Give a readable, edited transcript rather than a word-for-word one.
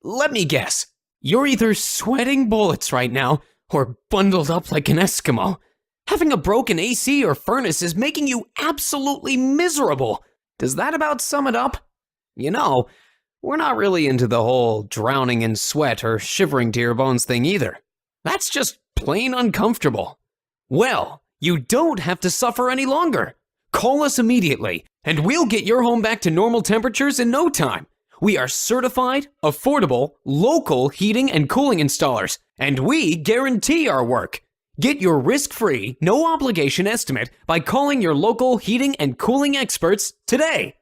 Let me guess. You're either sweating bullets right now or bundled up like an Eskimo. Having a broken AC or furnace is making you absolutely miserable. Does that about sum it up? You know, we're not really into the whole drowning in sweat or shivering to your bones thing either. That's just plain uncomfortable. Well, you don't have to suffer any longer. Call us immediately, and we'll get your home back to normal temperatures in no time. We are certified, affordable, local heating and cooling installers, and we guarantee our work. Get your risk-free, no-obligation estimate by calling your local heating and cooling experts today.